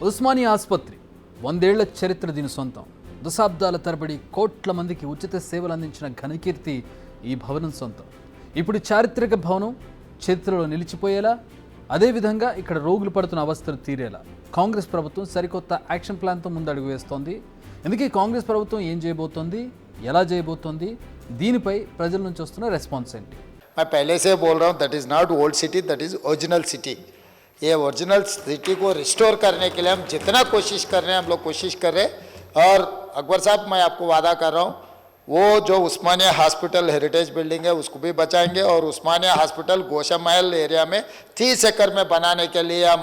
ఉస్మానియా ఆసుపత్రి 100 ఏళ్ల చరిత్ర దీని సొంతం. దశాబ్దాల తరబడి కోట్ల మందికి ఉచిత సేవలు అందించిన ఘనకీర్తి ఈ భవనం సొంతం. ఇప్పుడు చారిత్రక భవనం చరిత్రలో నిలిచిపోయేలా, అదేవిధంగా ఇక్కడ రోగులు పడుతున్న అవస్థలు తీరేలా కాంగ్రెస్ ప్రభుత్వం సరికొత్త యాక్షన్ ప్లాన్తో ముందడుగు వేస్తోంది. ఎందుకే కాంగ్రెస్ ప్రభుత్వం ఏం చేయబోతోంది, ఎలా చేయబోతోంది, దీనిపై ప్రజల నుంచి వస్తున్న రెస్పాన్స్ ఏంటి? मैं पहले से बोल रहा हूँ, that is not old city, that is original city. ये ओरिजिनल सिटी को रिस्टोर करने के लिए हम जितना कोशिश कर रहे हैं, हम लोग कोशिश कर रहे हैं. और अकबर साहब, मैं आपको वादा कर रहा हूँ, वो जो उस्मानिया हॉस्पिटल हेरिटेज बिल्डिंग है उसको भी बचाएंगे. और उस्मानिया हॉस्पिटल गोशा महल एरिया में 30 एकड़ में बनाने के लिए हम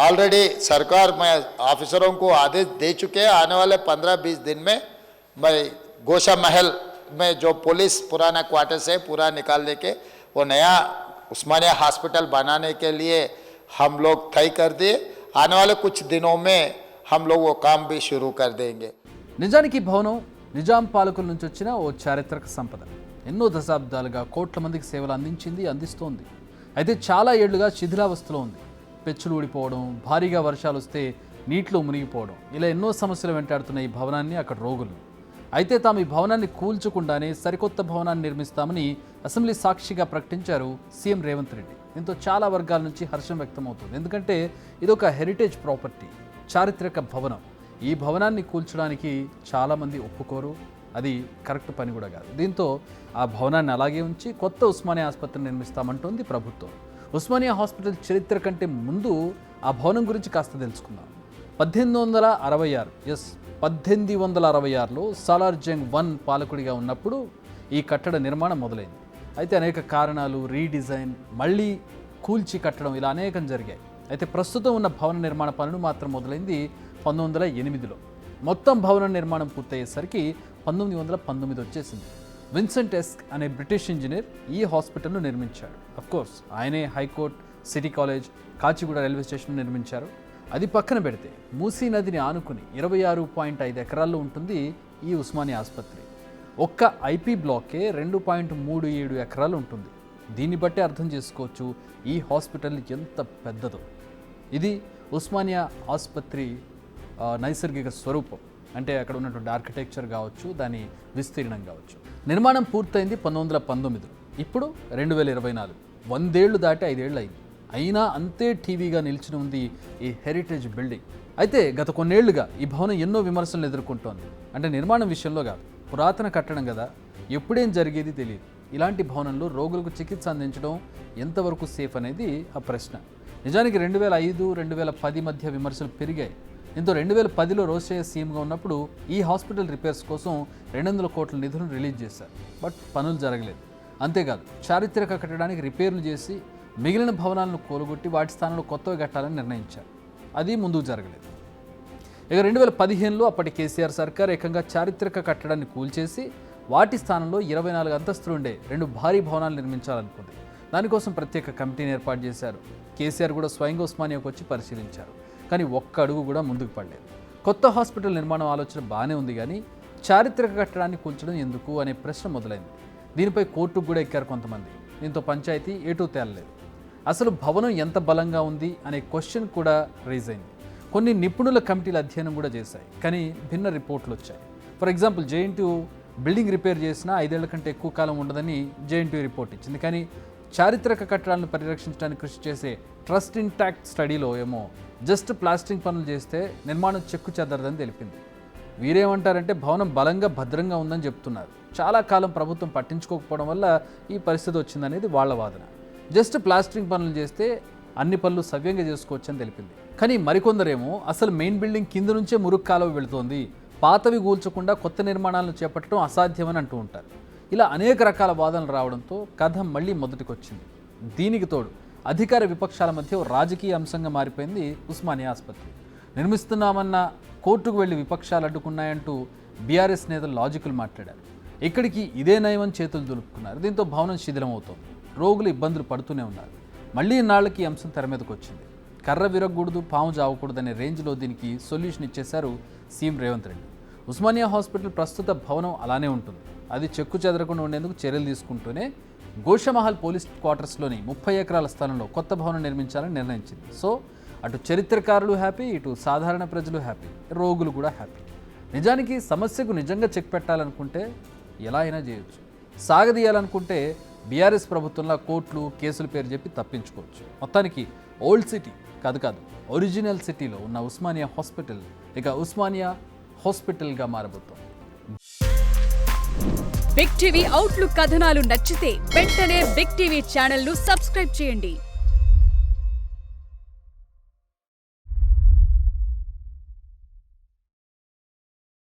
ऑलरेडी सरकार में ऑफिसरों को आदेश दे चुके हैं. आने वाले 15-20 दिन में मैं गोशा महल में जो पुलिस पुराना क्वार्टर्स है पूरा निकाल लेके वो नया उस्मानिया हॉस्पिटल बनाने के लिए हम लोग तय कर दिए. आने वाले कुछ दिनों में हम लोग वो काम भी शुरू कर देंगे. నిజానికి ఈ భవనం నిజాం పాలకుల నుంచి వచ్చిన ఓ చారిత్రక సంపద. ఎన్నో దశాబ్దాలుగా కోట్ల మందికి సేవలు అందిస్తోంది. అయితే చాలా ఏళ్లుగా శిథిలావస్థలో ఉంది. పెచ్చులు ఊడిపోవడం, భారీగా వర్షాలు వస్తే నీటిలో మునిగిపోవడం, ఇలా ఎన్నో సమస్యలు వెంటాడుతున్న ఈ భవనాన్ని అక్కడ రోగులు. అయితే తాము ఈ భవనాన్ని కూల్చకుండానే సరికొత్త భవనాన్ని నిర్మిస్తామని అసెంబ్లీ సాక్షిగా ప్రకటించారు సీఎం రేవంత్ రెడ్డి. దీంతో చాలా వర్గాల నుంచి హర్షం వ్యక్తమవుతుంది. ఎందుకంటే ఇదొక హెరిటేజ్ ప్రాపర్టీ, చారిత్రక భవనం. ఈ భవనాన్ని కూల్చడానికి చాలామంది ఒప్పుకోరు, అది కరెక్ట్ పని కూడా కాదు. దీంతో ఆ భవనాన్ని అలాగే ఉంచి కొత్త ఉస్మానియా ఆసుపత్రిని నిర్మిస్తామంటోంది ప్రభుత్వం. ఉస్మానియా హాస్పిటల్ చరిత్ర కంటే ముందు ఆ భవనం గురించి కాస్త తెలుసుకుందాం. 1866లో సాలార్ జంగ్ 1 పాలకుడిగా ఉన్నప్పుడు ఈ కట్టడ నిర్మాణం మొదలైంది. అయితే అనేక కారణాలు, రీడిజైన్, మళ్ళీ కూల్చి కట్టడం, ఇలా అనేకం జరిగాయి. అయితే ప్రస్తుతం ఉన్న భవన నిర్మాణ పనులు మాత్రం మొదలైంది 1908లో. మొత్తం భవన నిర్మాణం పూర్తయ్యేసరికి 1919 వచ్చేసింది. విన్సెంట్ ఎస్క్ అనే బ్రిటిష్ ఇంజనీర్ ఈ హాస్పిటల్ను నిర్మించాడు. అఫ్కోర్స్ ఆయనే high court, city college, Kachiguda railway station నిర్మించారు. అది పక్కన పెడితే మూసీ నదిని ఆనుకుని 26.5 ఎకరాల్లో ఉంటుంది ఈ ఉస్మానియా ఆసుపత్రి. ఒక్క ఐపీ బ్లాకే 2.37 ఎకరాలు ఉంటుంది. దీన్ని బట్టి అర్థం చేసుకోవచ్చు ఈ హాస్పిటల్ ఎంత పెద్దదో. ఇది ఉస్మానియా ఆసుపత్రి నైసర్గిక స్వరూపం. అంటే అక్కడ ఉన్నటువంటి ఆర్కిటెక్చర్ కావచ్చు, దాని విస్తీర్ణం కావచ్చు. నిర్మాణం పూర్తయింది 1919. ఇప్పుడు 2024, 100 ఏళ్ళు దాటి 5 ఏళ్ళు అయింది. అయినా అంతే టీవీగా నిలిచిన ఉంది ఈ హెరిటేజ్ బిల్డింగ్. అయితే గత కొన్నేళ్లుగా ఈ భవనం ఎన్నో విమర్శలను ఎదుర్కొంటోంది. అంటే నిర్మాణం విషయంలో కాదు, పురాతన కట్టడం కదా, ఎప్పుడేం జరిగేది తెలియదు. ఇలాంటి భవనంలో రోగులకు చికిత్స అందించడం ఎంతవరకు సేఫ్ అనేది ఆ ప్రశ్న. నిజానికి 2005-2010 మధ్య విమర్శలు పెరిగాయి. దీంతో 2010లో రోషయ్య సీఎంగా ఉన్నప్పుడు ఈ హాస్పిటల్ రిపేర్స్ కోసం 200 కోట్ల నిధులను రిలీజ్ చేశారు. బట్ పనులు జరగలేదు. అంతేకాదు, చారిత్రక కట్టడానికి రిపేర్లు చేసి మిగిలిన భవనాలను కూలగొట్టి వాటి స్థానంలో కొత్తవి కట్టాలని నిర్ణయించారు. అది ముందుకు జరగలేదు. ఇక 2015లో అప్పటి కేసీఆర్ సర్కార్ ఏకంగా చారిత్రక కట్టడాన్ని కూల్చేసి వాటి స్థానంలో 24 అంతస్తులు ఉండే 2 భారీ భవనాలు నిర్మించాలనుకుంది. దానికోసం ప్రత్యేక కమిటీని ఏర్పాటు చేశారు. కేసీఆర్ కూడా స్వయంగా ఉస్మానియాకు వచ్చి పరిశీలించారు. కానీ ఒక్క అడుగు కూడా ముందుకు పడలేదు. కొత్త హాస్పిటల్ నిర్మాణం ఆలోచన బాగానే ఉంది, కానీ చారిత్రక కట్టడాన్ని కూల్చడం ఎందుకు అనే ప్రశ్న మొదలైంది. దీనిపై కోర్టుకు కూడా ఎక్కారు కొంతమంది. దీంతో పంచాయతీ ఏటూ తేలలేదు. అసలు భవనం ఎంత బలంగా ఉంది అనే క్వశ్చన్ కూడా రైజ్ అయింది. కొన్ని నిపుణుల కమిటీలు అధ్యయనం కూడా చేశాయి, కానీ భిన్న రిపోర్ట్లు వచ్చాయి. For example, JNTU building repair చేసినా 5 ఏళ్ల కంటే ఎక్కువ కాలం ఉండదని జేఎన్టీయూ రిపోర్ట్ ఇచ్చింది. కానీ చారిత్రక కట్టడాలను పరిరక్షించడానికి కృషి చేసే ట్రస్ట్ ఇంటాక్ట్ స్టడీలో ఏమో జస్ట్ ప్లాస్టింగ్ పనులు చేస్తే నిర్మాణం చెక్కు చెదరదని తెలిపింది. వీరేమంటారంటే భవనం బలంగా, భద్రంగా ఉందని చెప్తున్నారు. చాలా కాలం ప్రభుత్వం పట్టించుకోకపోవడం వల్ల ఈ పరిస్థితి వచ్చిందనేది వాళ్ళ వాదన. జస్ట్ ప్లాస్టరింగ్ పనులు చేస్తే అన్ని పనులు సవ్యంగా చేసుకోవచ్చని తెలిపింది. కానీ మరికొందరేమో అసలు మెయిన్ బిల్డింగ్ కింద నుంచే మురుగు కాలువ వెళుతోంది, పాతవి కూల్చకుండా కొత్త నిర్మాణాలను చేపట్టడం అసాధ్యమని అంటూ ఉంటారు. ఇలా అనేక రకాల వాదనలు రావడంతో కథ మళ్ళీ మొదటికొచ్చింది. దీనికి తోడు అధికార విపక్షాల మధ్య రాజకీయ అంశంగా మారిపోయింది ఉస్మానియా ఆసుపత్రి. నిర్మిస్తున్నామన్న కోర్టుకు వెళ్లి విపక్షాలు అడ్డుకున్నాయంటూ బీఆర్ఎస్ నేతలు లాజికల్ మాట్లాడారు. ఇక్కడికి ఇదే నయమని చేతులు దులుపుకున్నారు. దీంతో భవనం శిథిలమవుతోంది. రోగులు ఇబ్బందులు పడుతూనే ఉన్నారు. మళ్ళీ నాళ్ళకి ఈ అంశం తెర మీదకి వచ్చింది. కర్ర విరగకూడదు, పాము చావకూడదనే రేంజ్లో దీనికి సొల్యూషన్ ఇచ్చేశారు సీఎం రేవంత్ రెడ్డి. ఉస్మానియా హాస్పిటల్ ప్రస్తుత భవనం అలానే ఉంటుంది. అది చెక్కు చెదరకుండా ఉండేందుకు చర్యలు తీసుకుంటూనే గోషమహల్ పోలీస్ క్వార్టర్స్లోని 30 ఎకరాల స్థలంలో కొత్త భవనం నిర్మించాలని నిర్ణయించింది. సో అటు చరిత్రకారులు హ్యాపీ, ఇటు సాధారణ ప్రజలు హ్యాపీ, రోగులు కూడా హ్యాపీ. నిజానికి సమస్యకు నిజంగా చెక్ పెట్టాలనుకుంటే ఎలా అయినా చేయొచ్చు. సాగదీయాలనుకుంటే బీఆర్ఎస్ ప్రభుత్వంలో కోర్టులు కేసుల పేరు చెప్పి తప్పించుకోవచ్చు. మొత్తానికి ఓల్డ్ సిటీ కాదు ఒరిజినల్ సిటీలో ఉన్న ఉస్మానియా హాస్పిటల్ ఇక ఉస్మానియా హాస్పిటల్గా మారబోతోంది. బిగ్ టీవీ అవుట్లుక్ కథనాలు నచ్చితే వెంటనే బిగ్ టీవీ ఛానల్ ను సబ్స్క్రైబ్ చేయండి.